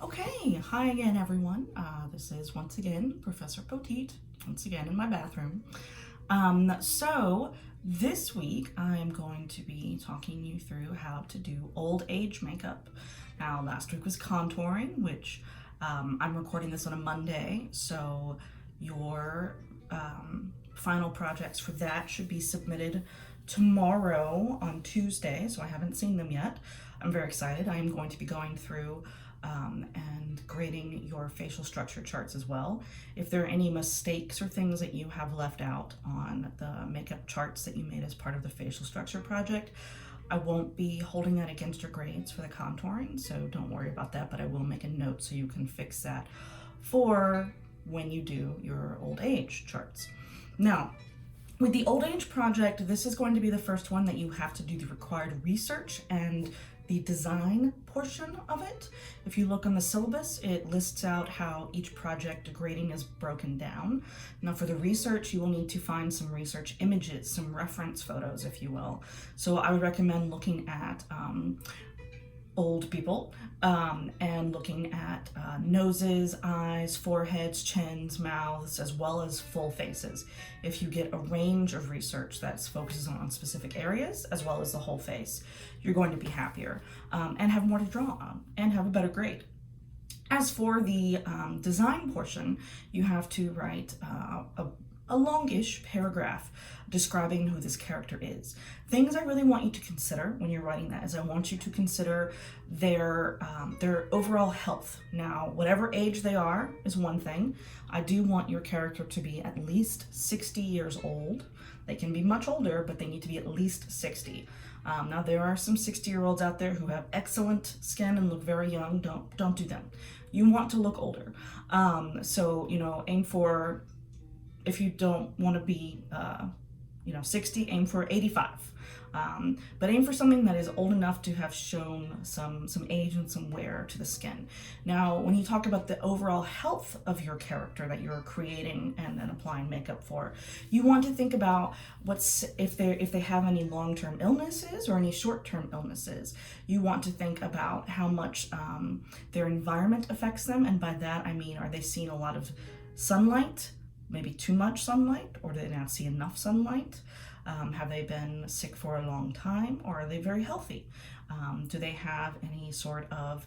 Okay, hi again, everyone. This is once again Professor Poteet, once again in my bathroom. So this week I am going to be talking you through how to do old age makeup. Now, last week was contouring, which I'm recording this on a Monday, so your final projects for that should be submitted tomorrow on Tuesday, so I haven't seen them yet. I'm very excited. I am going to be going through and grading your facial structure charts as well. If there are any mistakes or things that you have left out on the makeup charts that you made as part of the facial structure project, I won't be holding that against your grades for the contouring, so don't worry about that, but I will make a note so you can fix that for when you do your old age charts. Now, with the old age project, this is going to be the first one that you have to do the required research and the design portion of it. If you look on the syllabus, it lists out how each project grading is broken down. Now for the research, you will need to find some research images, some reference photos, if you will. So I would recommend looking at old people and looking at noses, eyes, foreheads, chins, mouths, as well as full faces. If you get a range of research that focuses on specific areas as well as the whole face, you're going to be happier and have more to draw on and have a better grade. As for the design portion, you have to write a longish paragraph describing who this character is. Things I really want you to consider when you're writing that is I want you to consider their overall health. Now, whatever age they are is one thing. I do want your character to be at least 60 years old. They can be much older, but they need to be at least 60. Now, there are some 60-year-olds out there who have excellent skin and look very young. Don't do them. You want to look older. So, aim for, if you don't want to be 60, aim for 85. But aim for something that is old enough to have shown some age and some wear to the skin. Now, when you talk about the overall health of your character that you're creating and then applying makeup for, you want to think about if they have any long-term illnesses or any short-term illnesses. You want to think about how much their environment affects them, and by that I mean, are they seeing a lot of sunlight? Maybe too much sunlight, or do they not see enough sunlight? Have they been sick for a long time, or are they very healthy? Do they have any sort of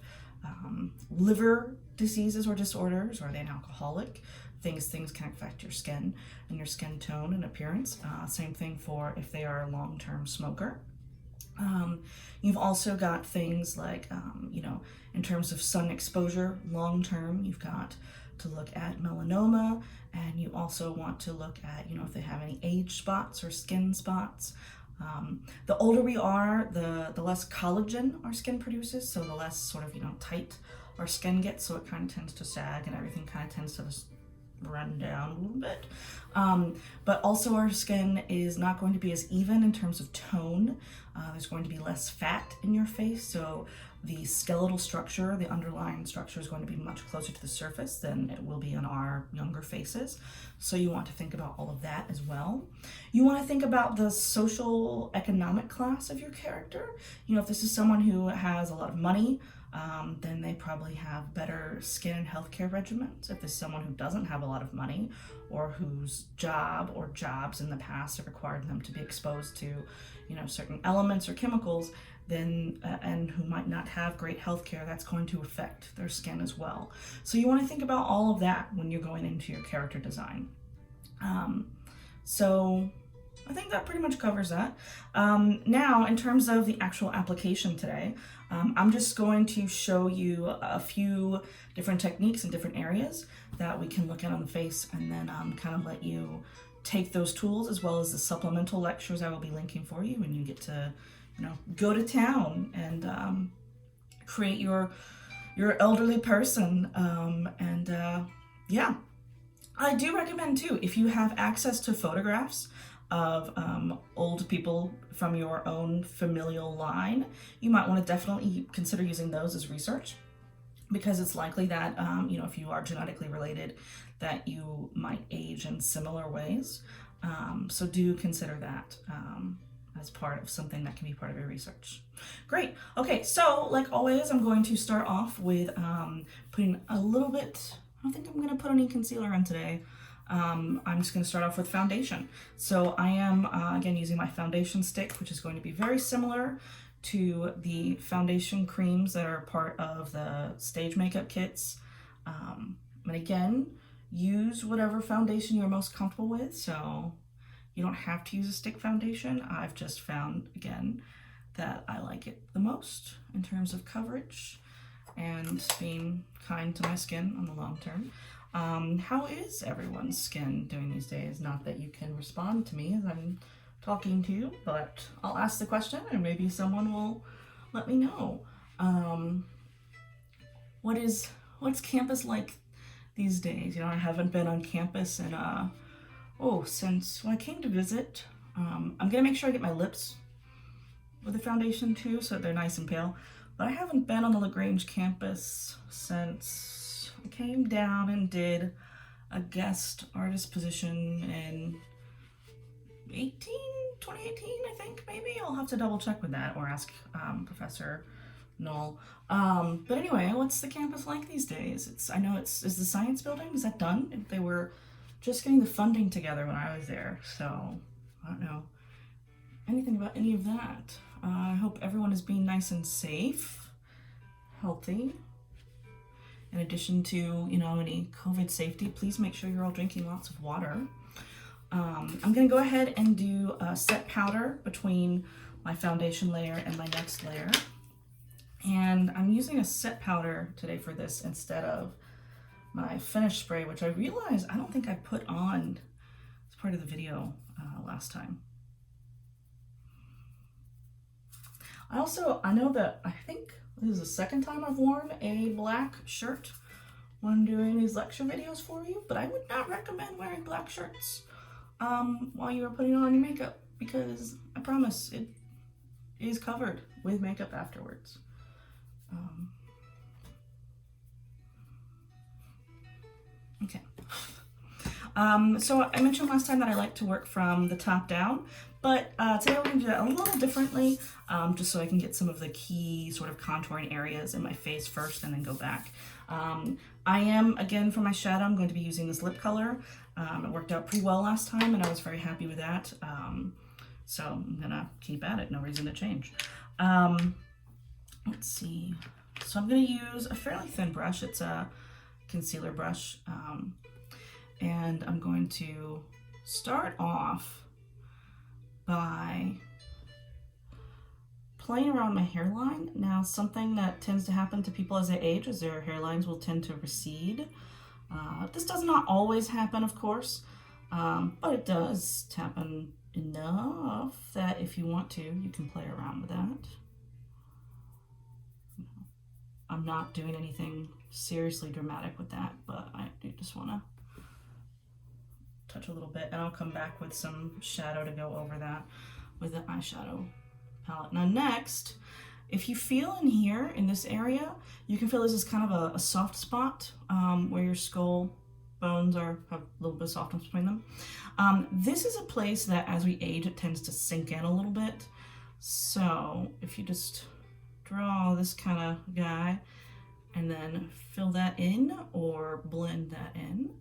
liver diseases or disorders, or are they an alcoholic? Things can affect your skin and your skin tone and appearance. Same thing for if they are a long-term smoker. You've also got things like, in terms of sun exposure, long-term, you've got to look at melanoma, and you also want to look at, if they have any age spots or skin spots. The older we are, the less collagen our skin produces, so the less sort of, tight our skin gets, so it kind of tends to sag and everything kind of tends to run down a little bit. But also our skin is not going to be as even in terms of tone. There's going to be less fat in your face, so the skeletal structure, the underlying structure, is going to be much closer to the surface than it will be on our younger faces. So you want to think about all of that as well. You want to think about the social economic class of your character. If this is someone who has a lot of money, then they probably have better skin and healthcare regimens. If there's someone who doesn't have a lot of money, or whose job or jobs in the past have required them to be exposed to, certain elements or chemicals, then and who might not have great healthcare, that's going to affect their skin as well. So you want to think about all of that when you're going into your character design. So I think that pretty much covers that. Now, in terms of the actual application today, I'm just going to show you a few different techniques in different areas that we can look at on the face, and then kind of let you take those tools as well as the supplemental lectures I will be linking for you, and you get to, go to town and create your elderly person. Yeah. I do recommend too, if you have access to photographs of old people from your own familial line, you might want to definitely consider using those as research, because it's likely that, if you are genetically related, that you might age in similar ways. So do consider that as part of something that can be part of your research. Great. Okay, so like always, I'm going to start off with putting a little bit, I don't think I'm going to put any concealer on today. I'm just going to start off with foundation. So I am, again, using my foundation stick, which is going to be very similar to the foundation creams that are part of the stage makeup kits. And again, use whatever foundation you're most comfortable with. So you don't have to use a stick foundation. I've just found, again, that I like it the most in terms of coverage and being kind to my skin on the long term. How is everyone's skin doing these days? Not that you can respond to me as I'm talking to you, but I'll ask the question and maybe someone will let me know. What's campus like these days? You know, I haven't been on campus in since when I came to visit. I'm gonna make sure I get my lips with a foundation too, so they're nice and pale. But I haven't been on the LaGrange campus since I came down and did a guest artist position in 2018, I think, maybe. I'll have to double check with that or ask Professor Knoll. But anyway, what's the campus like these days? Is the science building, is that done? They were just getting the funding together when I was there, so I don't know anything about any of that. I hope everyone is being nice and safe, healthy. In addition to, any COVID safety, please make sure you're all drinking lots of water. I'm gonna go ahead and do a set powder between my foundation layer and my next layer. And I'm using a set powder today for this instead of my finish spray, which I realized I don't think I put on as part of the video last time. I know that I think this is the second time I've worn a black shirt when doing these lecture videos for you, but I would not recommend wearing black shirts while you are putting on your makeup, because I promise it is covered with makeup afterwards. Okay. So I mentioned last time that I like to work from the top down, but today we're going to do that a little differently, just so I can get some of the key sort of contouring areas in my face first and then go back. I am, again, for my shadow, I'm going to be using this lip color. It worked out pretty well last time and I was very happy with that. So I'm going to keep at it, no reason to change. Let's see. So I'm going to use a fairly thin brush. It's a concealer brush. And I'm going to start off by playing around my hairline. Now, something that tends to happen to people as they age is their hairlines will tend to recede. This does not always happen, of course, but it does happen enough that if you want to, you can play around with that. I'm not doing anything seriously dramatic with that, but I do just want to touch a little bit, and I'll come back with some shadow to go over that with the eyeshadow palette. Now next, if you feel in here, in this area, you can feel this is kind of a soft spot where your skull bones have a little bit of softness between them. This is a place that as we age, it tends to sink in a little bit. So if you just draw this kind of guy and then fill that in or blend that in.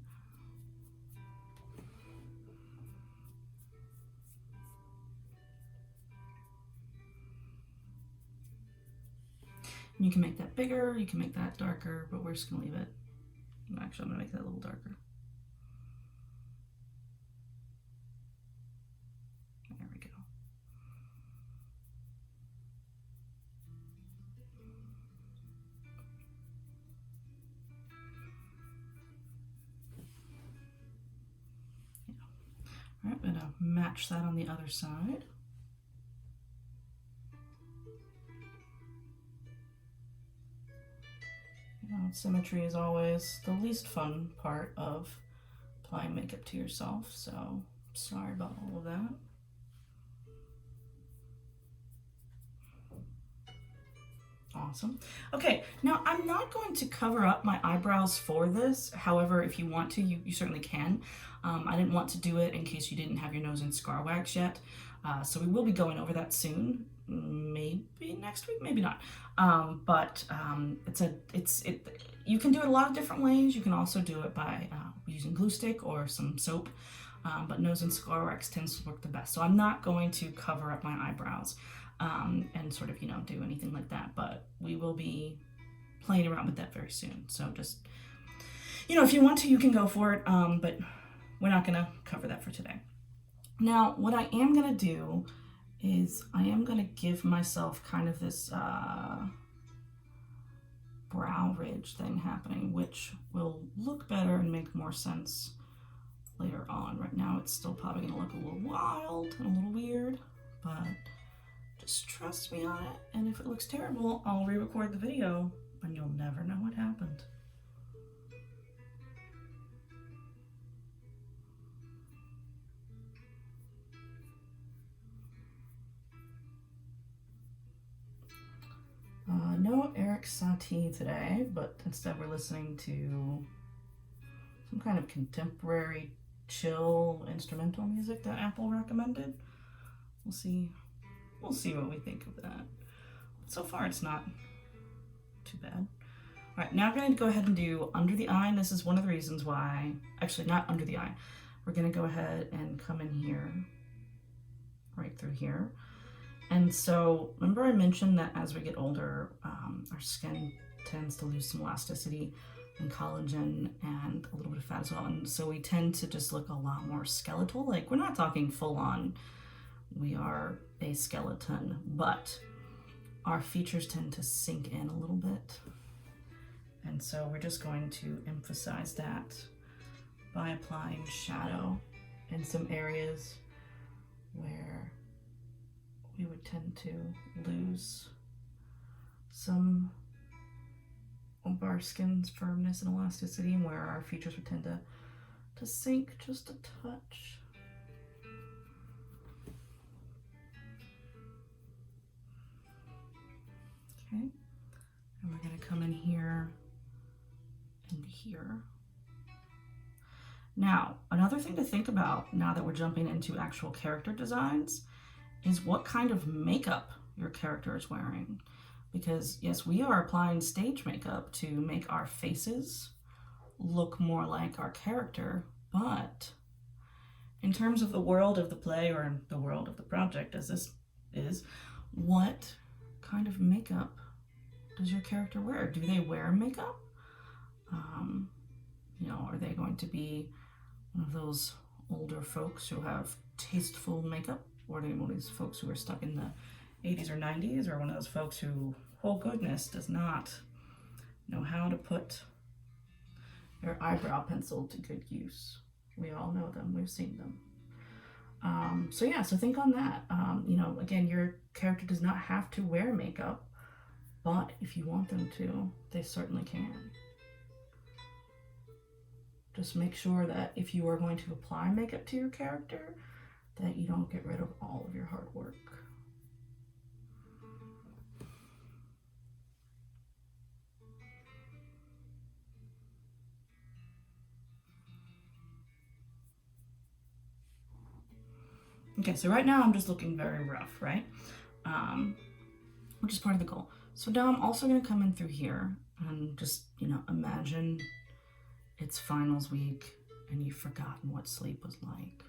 You can make that bigger, you can make that darker, but we're just gonna leave it. Actually, I'm gonna make that a little darker. There we go. Yeah. All right, I'm gonna match that on the other side. Symmetry is always the least fun part of applying makeup to yourself, so sorry about all of that. Awesome. Okay, now I'm not going to cover up my eyebrows for this. However, if you want to, you certainly can. I didn't want to do it in case you didn't have your nose in scar wax yet. So we will be going over that soon. Maybe next week, maybe not. You can do it a lot of different ways. You can also do it by using glue stick or some soap. But Nose and Scorex tends to work the best. So I'm not going to cover up my eyebrows and sort of, do anything like that. But we will be playing around with that very soon. So just, if you want to, you can go for it. But we're not going to cover that for today. Now, what I am going to do is I am going to give myself kind of this brow ridge thing happening, which will look better and make more sense later on. Right now it's still probably going to look a little wild and a little weird, but just trust me on it, and if it looks terrible, I'll re-record the video and you'll never know what happened. No Eric Satie today, but instead we're listening to some kind of contemporary chill instrumental music that Apple recommended. We'll see what we think of that. So far it's not too bad. All right, now we're going to go ahead and do under the eye, and this is one of the reasons why, actually not under the eye, we're going to go ahead and come in here, right through here. And so remember I mentioned that as we get older, our skin tends to lose some elasticity and collagen and a little bit of fat as well. And so we tend to just look a lot more skeletal. Like, we're not talking full on, we are a skeleton, but our features tend to sink in a little bit. And so we're just going to emphasize that by applying shadow in some areas where we would tend to lose some of our skin's firmness and elasticity, and where our features would tend to sink just a touch. Okay, and we're going to come in here and here. Now, another thing to think about now that we're jumping into actual character designs is what kind of makeup your character is wearing. Because yes, we are applying stage makeup to make our faces look more like our character, but in terms of the world of the play, or the world of the project as this is, what kind of makeup does your character wear? Do they wear makeup? Are they going to be one of those older folks who have tasteful makeup? Or are they one of these folks who are stuck in the 80s or 90s? Or one of those folks who, oh goodness, does not know how to put their eyebrow pencil to good use? We all know them. We've seen them. So think on that. Again, your character does not have to wear makeup, but if you want them to, they certainly can. Just make sure that if you are going to apply makeup to your character, that you don't get rid of all of your hard work. Okay, so right now I'm just looking very rough, right? Which is part of the goal. So now I'm also going to come in through here and just, imagine it's finals week and you've forgotten what sleep was like.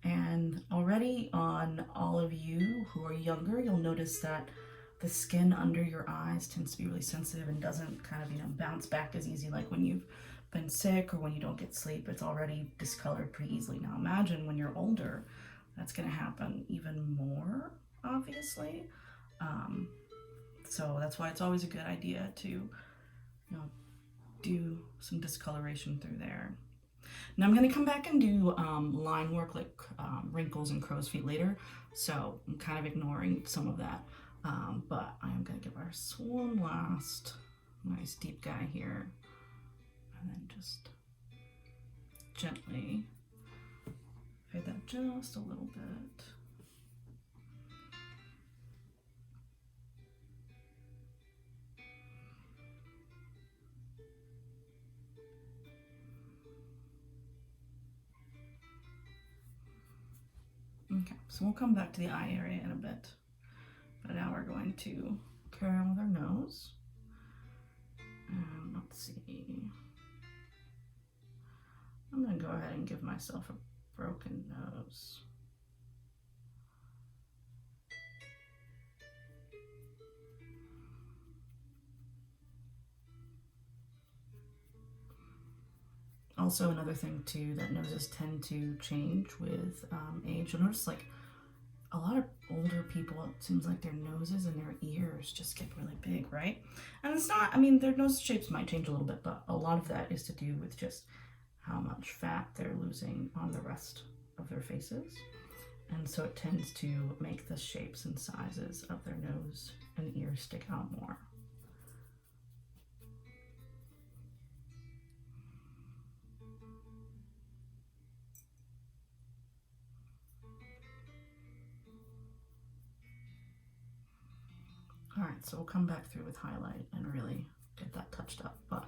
And already on all of you who are younger, you'll notice that the skin under your eyes tends to be really sensitive and doesn't kind of, bounce back as easy, like when you've been sick or when you don't get sleep. It's already discolored pretty easily. Now imagine when you're older, that's going to happen even more, obviously. So that's why it's always a good idea to, do some discoloration through there. Now I'm going to come back and do line work, like wrinkles and crow's feet later, so I'm kind of ignoring some of that, but I am going to give us one last nice deep guy here, and then just gently fade that just a little bit. Okay, so we'll come back to the eye area in a bit. But now we're going to carry on with our nose. Let's see. I'm going to go ahead and give myself a broken nose. Also, another thing too, that noses tend to change with age. You'll notice like a lot of older people, it seems like their noses and their ears just get really big, right? And it's not, I mean, their nose shapes might change a little bit, but a lot of that is to do with just how much fat they're losing on the rest of their faces. And so it tends to make the shapes and sizes of their nose and ears stick out more. All right, so we'll come back through with highlight and really get that touched up, but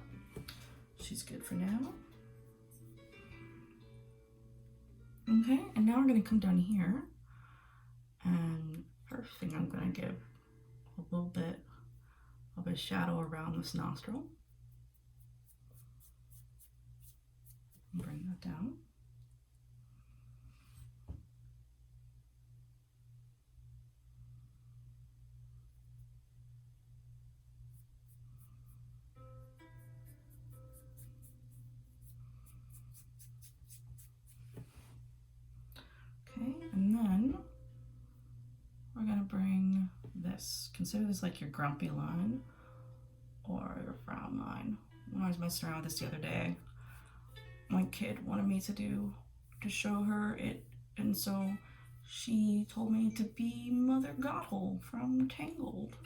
she's good for now. Okay, and now we're gonna come down here, and first thing I'm gonna give a little bit of a shadow around this nostril. Bring that down. Okay, and then we're gonna bring this. Consider this like your grumpy line or your frown line. When I was messing around with this the other day, my kid wanted me to show her it, and so she told me to be Mother Gothel from Tangled.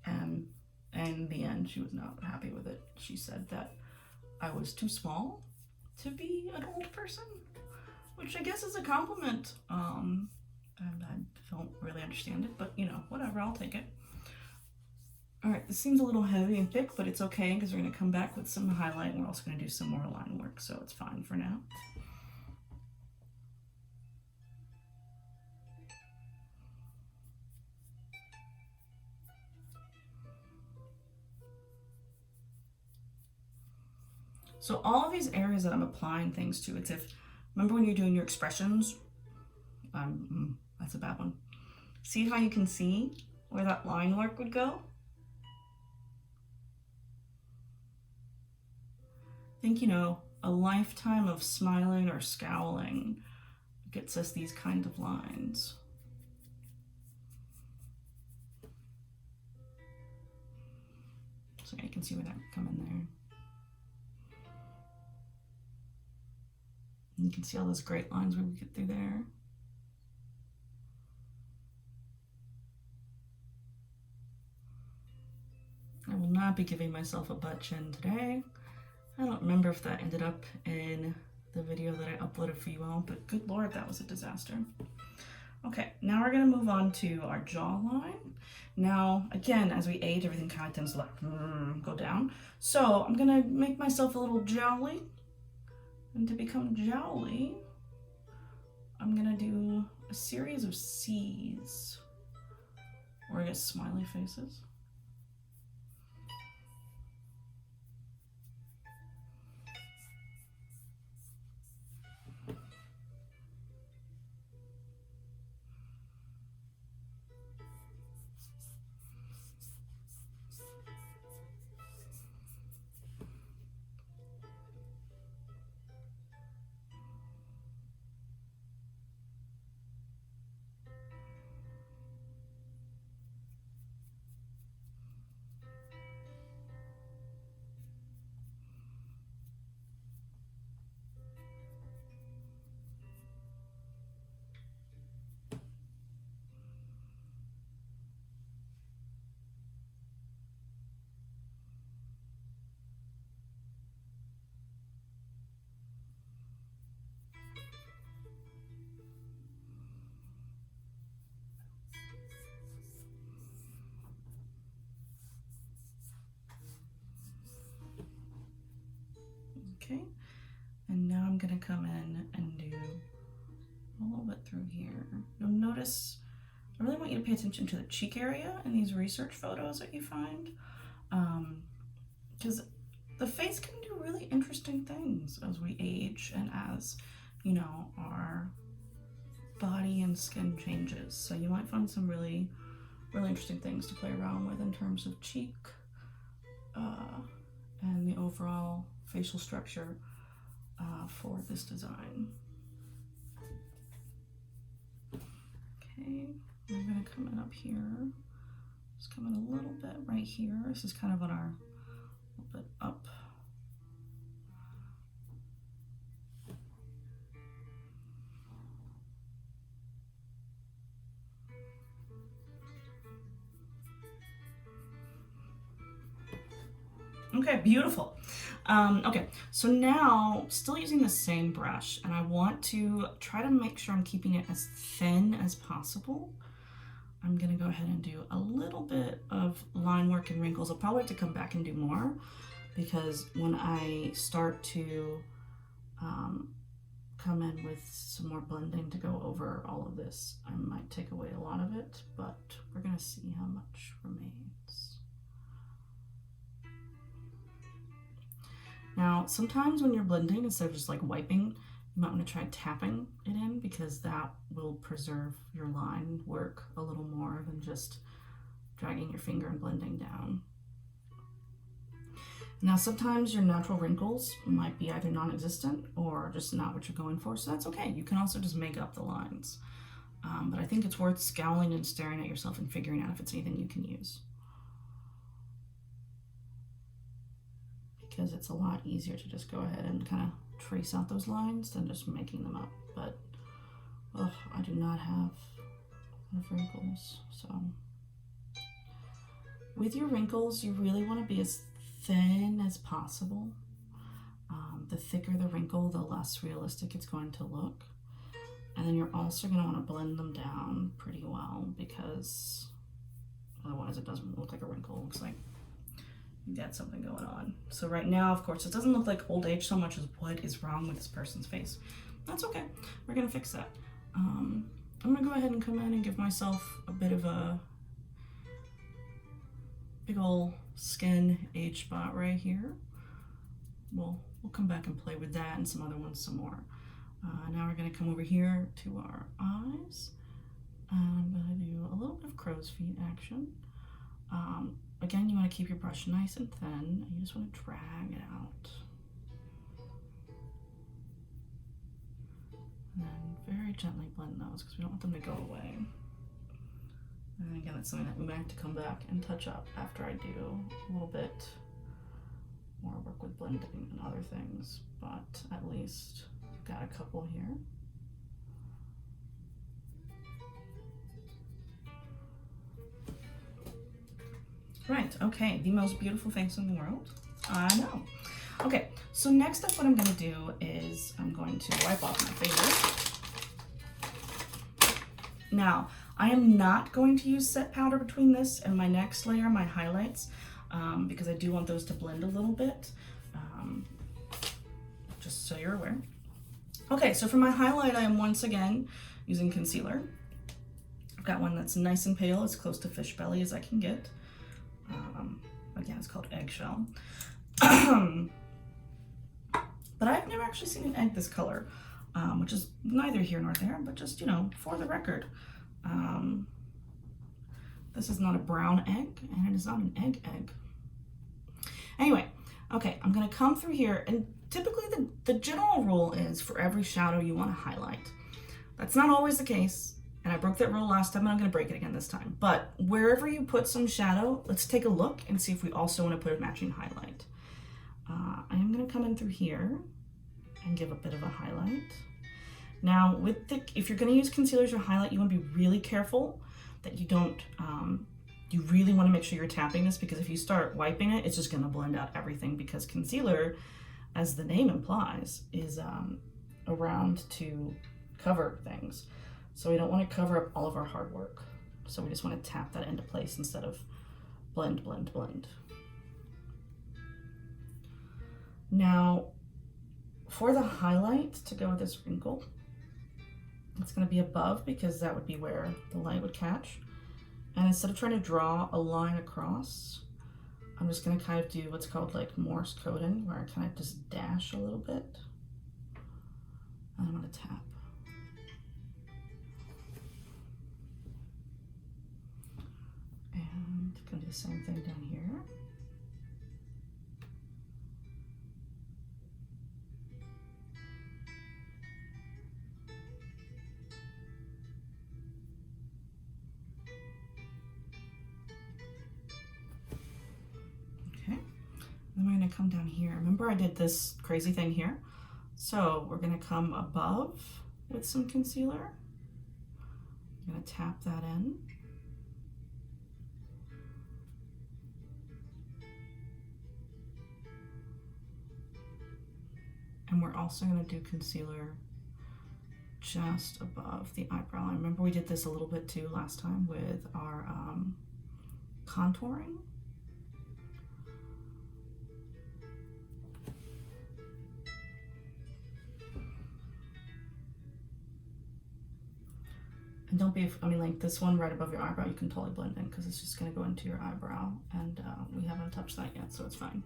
And in the end, she was not happy with it. She said that I was too small to be an old person, which I guess is a compliment. And I don't really understand it, but you know, whatever, I'll take it. All right, this seems a little heavy and thick, but it's okay because we're gonna come back with some highlight and we're also gonna do some more line work, so it's fine for now. So all of these areas that I'm applying things to, it's if, remember when you're doing your expressions, that's a bad one. See how you can see where that line work would go? I think, you know, a lifetime of smiling or scowling gets us these kind of lines. So you can see where that would come in there. And you can see all those great lines where we get through there. I will not be giving myself a butt chin today. I don't remember if that ended up in the video that I uploaded for you all, but good Lord, that was a disaster. Okay, now we're gonna move on to our jawline. Now, again, as we age, everything kind of tends to like go down. So I'm gonna make myself a little jowly. And to become jowly, I'm gonna do a series of C's, or I guess smiley faces. Okay, and now I'm I'm gonna come in and do a little bit through here. You'll notice, I really want you to pay attention to the cheek area in these research photos that you find, because the face can do really interesting things as we age and as, you know, our body and skin changes. So you might find some really interesting things to play around with in terms of cheek and the overall facial structure for this design. Okay, I'm gonna come in up here. Just come in a little bit right here. This is kind of on our little bit up. Okay, beautiful. Okay, so now still using the same brush, and I want to try to make sure I'm keeping it as thin as possible. I'm gonna go ahead and do a little bit of line work and wrinkles. I'll probably have to come back and do more, because when I start to come in with some more blending to go over all of this, I might take away a lot of it, but we're gonna see how much remains. Now, sometimes when you're blending, instead of just like wiping, you might want to try tapping it in, because that will preserve your line work a little more than just dragging your finger and blending down. Now, sometimes your natural wrinkles might be either non-existent or just not what you're going for, so that's okay. You can also just make up the lines. But I think it's worth scowling and staring at yourself and figuring out if it's anything you can use, because it's a lot easier to just go ahead and kind of trace out those lines than just making them up. But I do not have enough wrinkles. So with your wrinkles, you really want to be as thin as possible. The thicker the wrinkle, the less realistic it's going to look. And then you're also going to want to blend them down pretty well, because otherwise it doesn't look like a wrinkle. It looks like you got something going on. So right now, of course, it doesn't look like old age so much as what is wrong with this person's face. That's okay. We're gonna fix that. I'm gonna go ahead and come in and give myself a bit of a big ol' skin age spot right here. We'll come back and play with that and some other ones some more. Now we're gonna come over here to our eyes. I'm gonna do a little bit of crow's feet action. Again, you want to keep your brush nice and thin, and you just want to drag it out. And then very gently blend those, because we don't want them to go away. And again, it's something that we might have to come back and touch up after I do a little bit more work with blending and other things, but at least I've got a couple here. Right, okay, the most beautiful face in the world. I know. Okay, so next up what I'm gonna do is I'm going to wipe off my fingers. Now, I am not going to use set powder between this and my next layer, my highlights, because I do want those to blend a little bit, just so you're aware. Okay, so for my highlight, I am once again using concealer. I've got one that's nice and pale, as close to fish belly as I can get. Again, it's called Eggshell. But I've never actually seen an egg this color, which is neither here nor there, but just, you know, for the record. This is not a brown egg, and it is not an egg. Anyway, okay, I'm gonna come through here, and typically the general rule is for every shadow you want to highlight. That's not always the case. And I broke that rule last time, and I'm gonna break it again this time. But wherever you put some shadow, let's take a look and see if we also wanna put a matching highlight. I am gonna come in through here and give a bit of a highlight. Now, if you're gonna use concealer as your highlight, you wanna be really careful that you don't, you really wanna make sure you're tapping this, because if you start wiping it, it's just gonna blend out everything, because concealer, as the name implies, is around to cover things. So we don't want to cover up all of our hard work. So we just want to tap that into place instead of blend, blend, blend. Now, for the highlight to go with this wrinkle, it's going to be above because that would be where the light would catch. And instead of trying to draw a line across, I'm just going to kind of do what's called like Morse coding, where I kind of just dash a little bit. And I'm going to tap. And going to do the same thing down here. Then we're going to come down here. Remember I did this crazy thing here? So we're going to come above with some concealer. I'm going to tap that in. And we're also going to do concealer just above the eyebrow line. Remember we did this a little bit too last time with our contouring. And don't be, I mean, like this one right above your eyebrow, you can totally blend in because it's just going to go into your eyebrow, and we haven't touched that yet, so it's fine.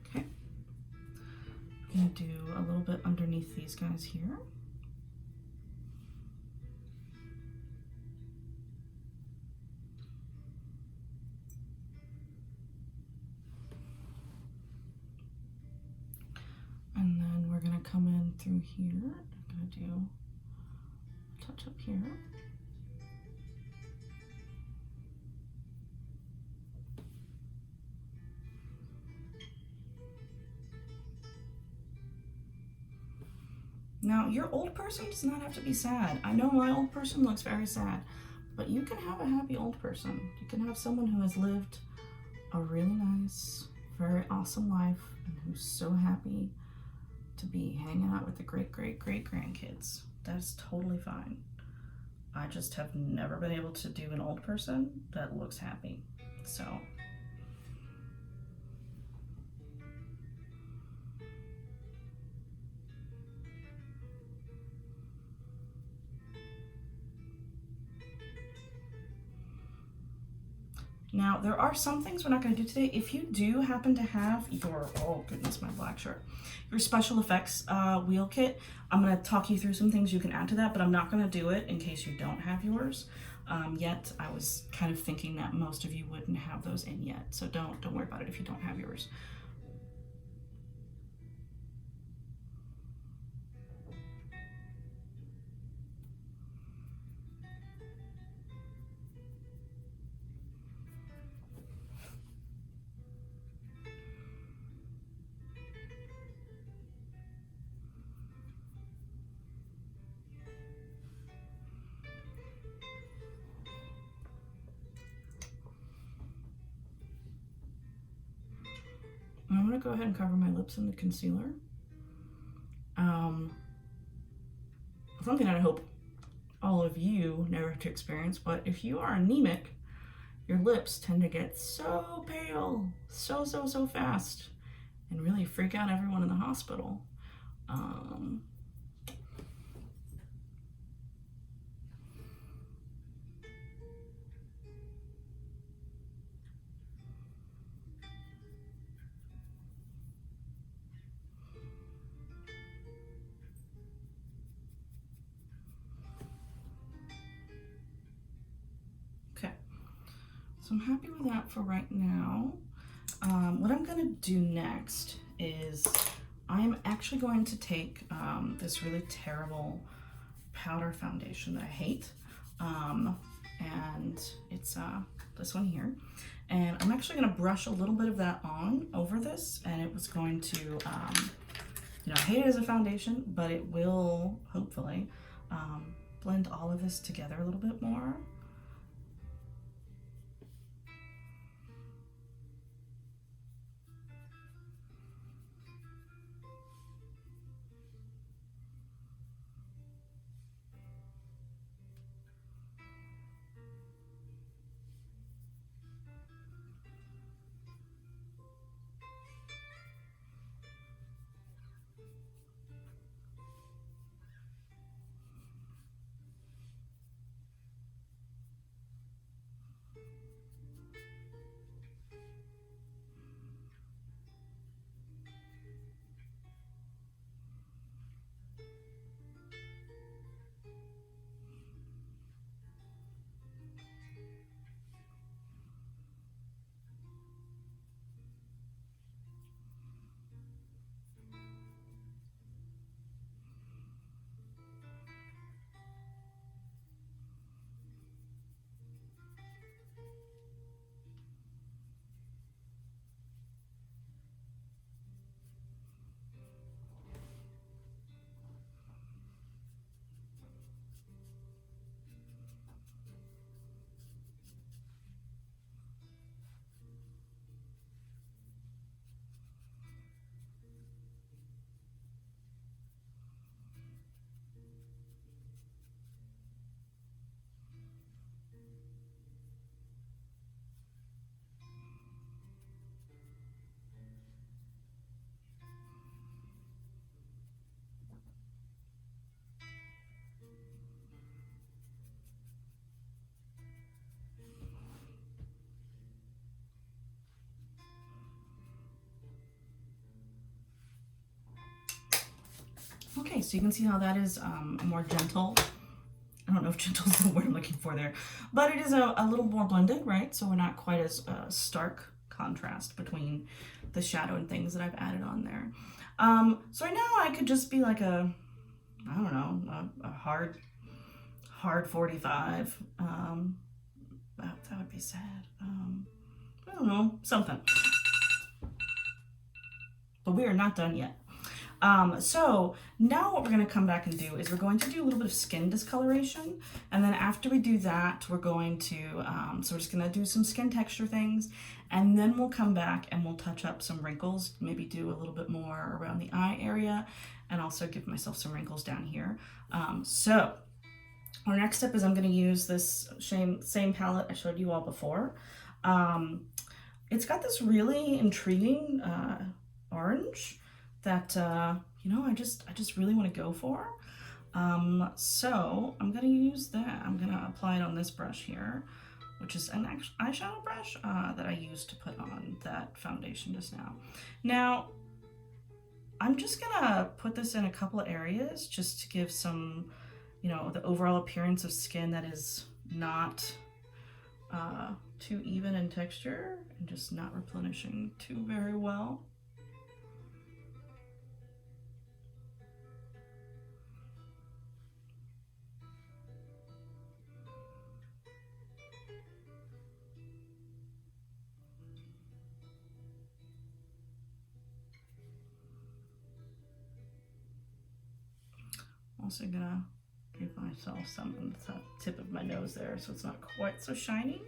Okay. I'm going to do a little bit underneath these guys here. And then we're going to come in through here. I'm going to do a touch up here. Now, your old person does not have to be sad. I know my old person looks very sad, but you can have a happy old person. You can have someone who has lived a really nice, very awesome life and who's so happy to be hanging out with the great-great-great-grandkids. That's totally fine. I just have never been able to do an old person that looks happy. So now, there are some things we're not going to do today. If you do happen to have your, oh goodness, my black shirt, your special effects wheel kit, I'm going to talk you through some things you can add to that, but I'm not going to do it in case you don't have yours yet. I was kind of thinking that most of you wouldn't have those in yet, so don't worry about it if you don't have yours. I'm going to go ahead and cover my lips in the concealer. Something that I hope all of you never have to experience, but if you are anemic, your lips tend to get so pale so fast and really freak out everyone in the hospital. So I'm happy with that for right now. What I'm gonna do next is I'm actually going to take this really terrible powder foundation that I hate, and it's this one here, and I'm actually gonna brush a little bit of that on over this, and it was going to, you know, I hate it as a foundation, but it will hopefully blend all of this together a little bit more. Okay, so you can see how that is more gentle. I don't know if gentle is the word I'm looking for there, but it is a little more blended, right? So we're not quite as stark contrast between the shadow and things that I've added on there. So right now I could just be like I don't know, a hard 45. That would be sad. I don't know, something. But we are not done yet. So now what we're going to come back and do is we're going to do a little bit of skin discoloration, and then after we do that, we're going to, so we're just going to do some skin texture things, and then we'll come back and we'll touch up some wrinkles, maybe do a little bit more around the eye area, and also give myself some wrinkles down here. So our next step is I'm going to use this same palette I showed you all before. It's got this really intriguing orange that you know, I just really want to go for. So I'm gonna use that. I'm gonna apply it on this brush here, which is an eyeshadow brush that I used to put on that foundation just now. Now I'm just gonna put this in a couple of areas just to give some, you know, the overall appearance of skin that is not too even in texture and just not replenishing too very well. Also gonna give myself some on the tip of my nose there so it's not quite so shiny.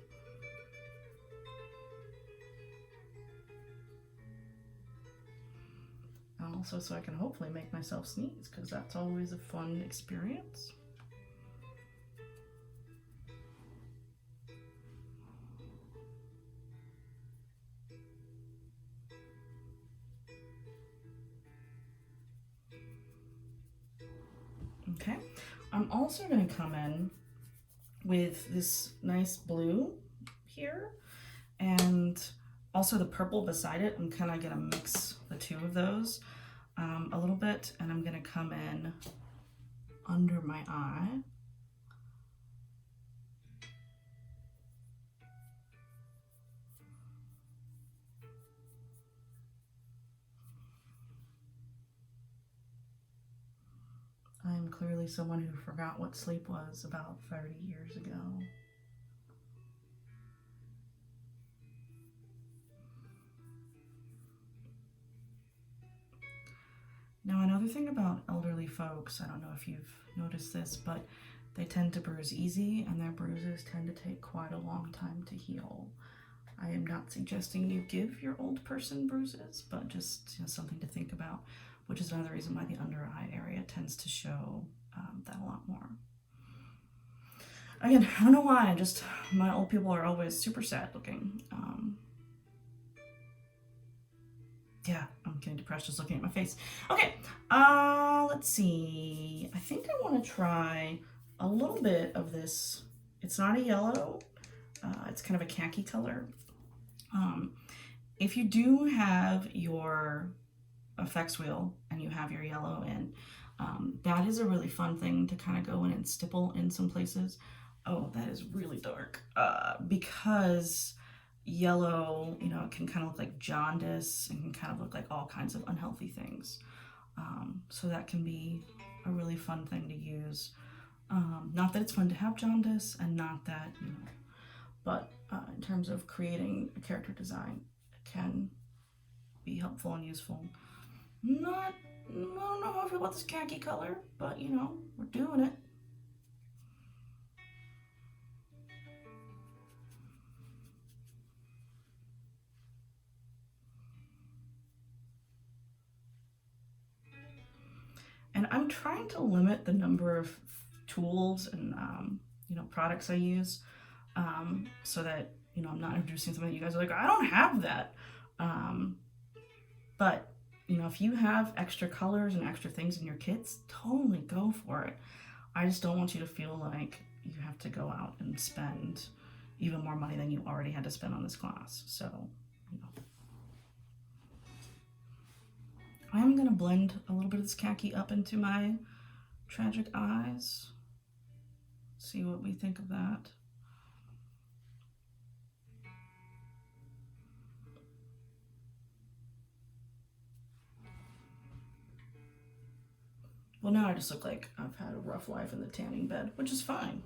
And also so I can hopefully make myself sneeze, because that's always a fun experience. Okay, I'm also going to come in with this nice blue here, and also the purple beside it. I'm kind of going to mix the two of those a little bit, and I'm going to come in under my eye. I'm clearly someone who forgot what sleep was about 30 years ago. Now, another thing about elderly folks, I don't know if you've noticed this, but they tend to bruise easy, and their bruises tend to take quite a long time to heal. I am not suggesting you give your old person bruises, but just, you know, something to think about, which is another reason why the under eye area tends to show that a lot more. Again, I don't know why, my old people are always super sad looking. Yeah, I'm getting depressed just looking at my face. Okay, let's see. I think I want to try a little bit of this. It's not a yellow. It's kind of a khaki color. If you do have your effects wheel and you have your yellow in, that is a really fun thing to kind of go in and stipple in some places. Oh, that is really dark. Because yellow, you know, it can kind of look like jaundice and can kind of look like all kinds of unhealthy things. So that can be a really fun thing to use. Not that it's fun to have jaundice, and not that, you know, but in terms of creating a character design, it can be helpful and useful. I don't know how I feel about this khaki color, but you know, we're doing it. And I'm trying to limit the number of tools and you know, products I use, so that, you know, I'm not introducing something that you guys are like, I don't have that. But you know, if you have extra colors and extra things in your kits, totally go for it. I just don't want you to feel like you have to go out and spend even more money than you already had to spend on this class. So, you know. I'm going to blend a little bit of this khaki up into my tragic eyes. See what we think of that. Well, now I just look like I've had a rough life in the tanning bed, which is fine.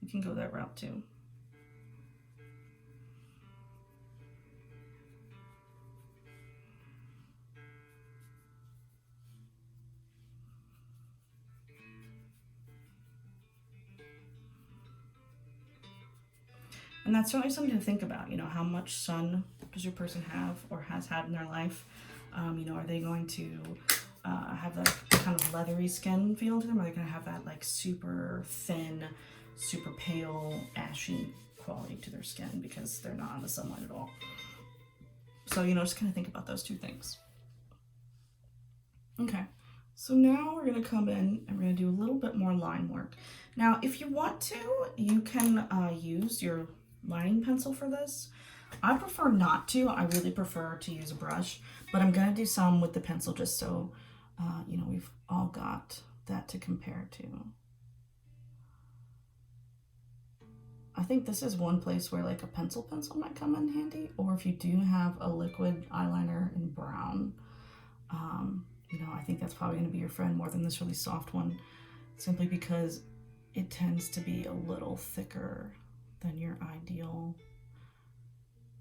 We can go that route too. And that's certainly something to think about. You know, how much sun does your person have or has had in their life? You know, are they going to have that kind of leathery skin feel to them? Or are they going to have that like super thin, super pale, ashy quality to their skin because they're not in the sunlight at all? So, you know, just kind of think about those two things. Okay, so now we're going to come in and we're going to do a little bit more line work. Now, if you want to, you can use your lining pencil for this. I prefer not to. I really prefer to use a brush, but I'm going to do some with the pencil just so, you know, we've all got that to compare to. I think this is one place where like a pencil might come in handy, or if you do have a liquid eyeliner in brown, you know, I think that's probably going to be your friend more than this really soft one, simply because it tends to be a little thicker than your ideal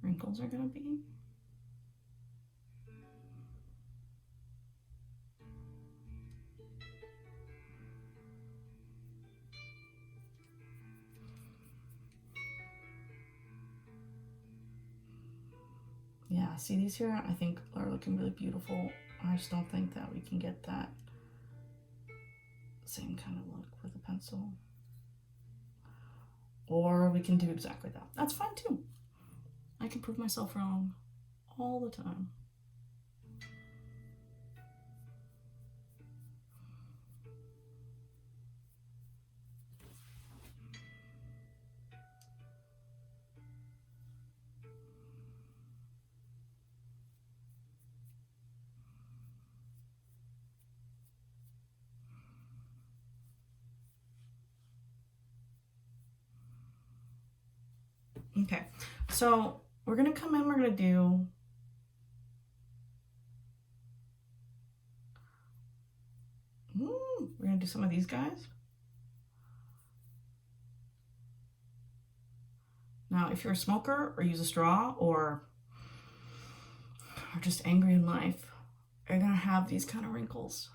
wrinkles are going to be. Yeah, see these here, I think are looking really beautiful. I just don't think that we can get that same kind of look with a pencil. Or we can do exactly that. That's fine too. I can prove myself wrong all the time. Okay, so we're gonna come in, we're gonna do we're gonna do some of these guys. Now, if you're a smoker or use a straw or just angry in life, you're gonna have these kind of wrinkles.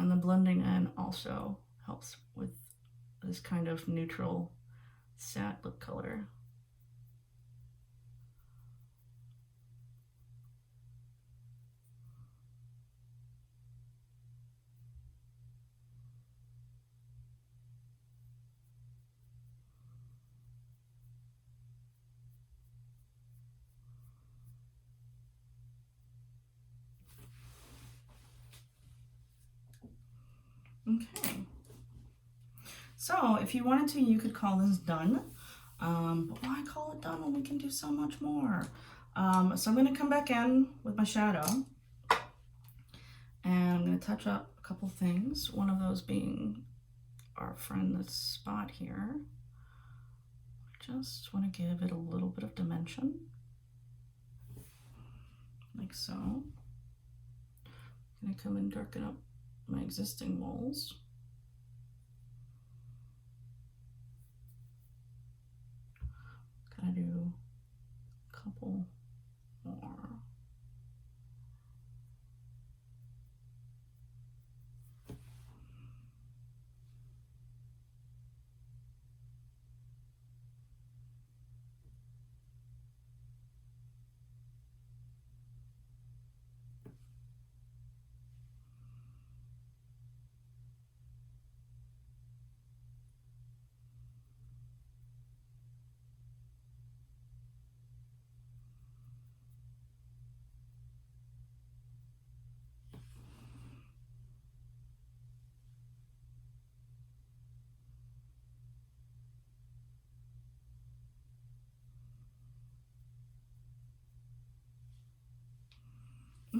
And the blending in also helps with this kind of neutral, sad lip color. Okay. So if you wanted to, you could call this done. But why call it done when we can do so much more? So I'm going to come back in with my shadow. And I'm going to touch up a couple things. One of those being our friend, this spot here. Just want to give it a little bit of dimension. Like so. I'm going to come and darken up my existing moles. Gotta do a couple more.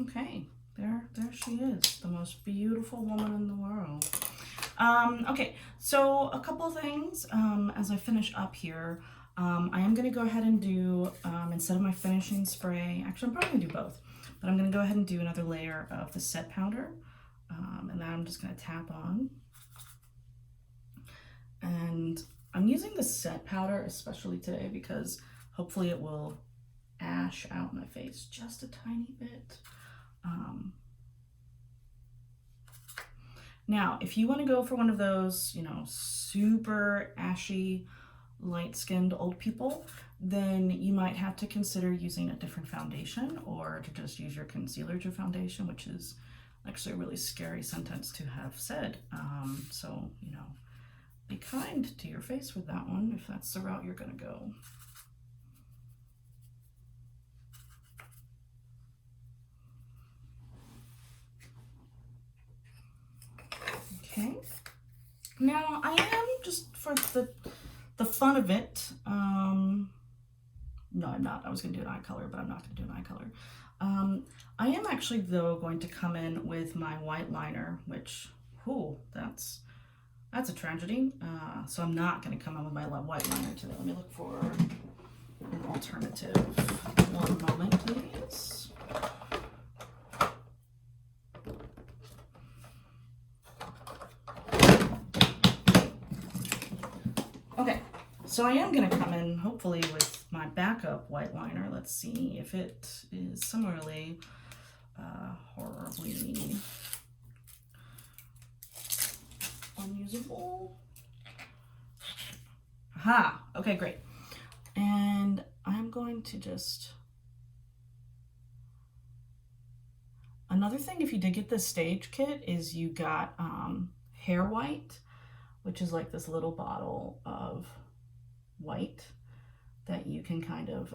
Okay, there she is, the most beautiful woman in the world. Okay, so a couple things as I finish up here. I am going to go ahead and do, instead of my finishing spray, actually I'm probably going to do both, but I'm going to go ahead and do another layer of the set powder, and then I'm just going to tap on. And I'm using the set powder especially today because hopefully it will ash out my face just a tiny bit. Now, if you want to go for one of those, you know, super ashy, light-skinned old people, then you might have to consider using a different foundation or to just use your concealer to foundation, which is actually a really scary sentence to have said. So, you know, be kind to your face with that one if that's the route you're going to go. Okay. Now I am, just for the fun of it, no, I'm not. I was going to do an eye color, but I'm not going to do an eye color. I am actually, though, going to come in with my white liner, which, whew, that's a tragedy. So I'm not going to come in with my white liner today. Let me look for an alternative. One moment, please. Okay, so I am going to come in, hopefully, with my backup white liner. Let's see if it is similarly horribly unusable. Aha, okay, great. And I'm going to just... Another thing, if you did get the stage kit, is you got hair white, which is like this little bottle of white that you can kind of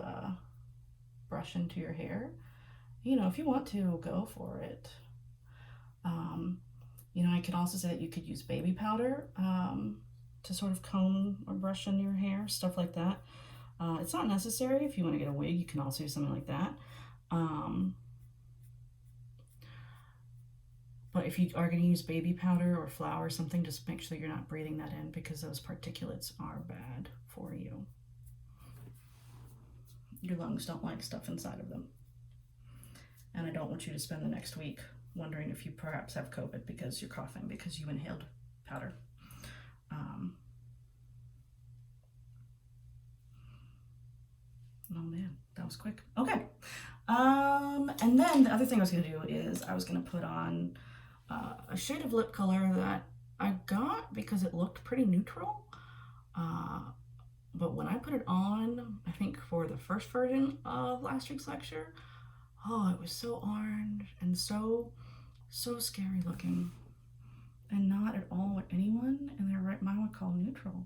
brush into your hair. You know, if you want to, go for it. You know, I could also say that you could use baby powder to sort of comb or brush into your hair, stuff like that. It's not necessary. If you want to get a wig, you can also do something like that. But if you are going to use baby powder or flour or something, just make sure you're not breathing that in because those particulates are bad for you. Your lungs don't like stuff inside of them. And I don't want you to spend the next week wondering if you perhaps have COVID because you're coughing because you inhaled powder. Oh man, that was quick. Okay. And then the other thing I was going to do is I was going to put on a shade of lip color that I got because it looked pretty neutral. But when I put it on, I think for the first version of last week's lecture, oh, it was so orange and so scary looking and not at all what anyone in their right mind would call neutral.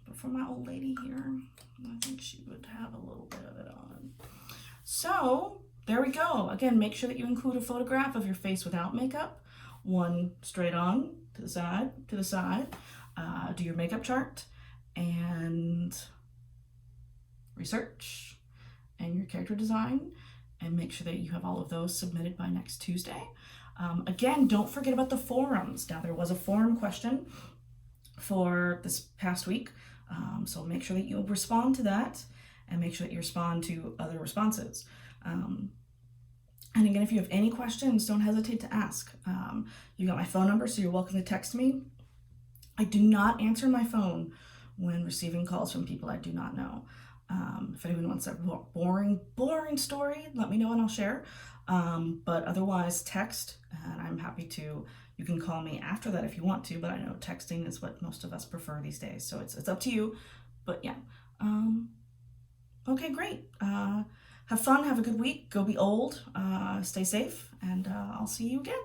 But for my old lady here, I think she would have a little bit of it on. So there we go. Again, make sure that you include a photograph of your face without makeup, one straight on, to the side. Do your makeup chart and research and your character design, and make sure that you have all of those submitted by next Tuesday. Again, don't forget about the forums. Now, there was a forum question for this past week, so make sure that you respond to that and make sure that you respond to other responses. And again, if you have any questions, don't hesitate to ask. You got my phone number, so you're welcome to text me. I do not answer my phone when receiving calls from people I do not know. If anyone wants a boring story, let me know and I'll share. But otherwise, text, and I'm happy to. You can call me after that if you want to, but I know texting is what most of us prefer these days, so it's up to you. But yeah, okay, great. Have fun, have a good week, go be old, stay safe, and I'll see you again.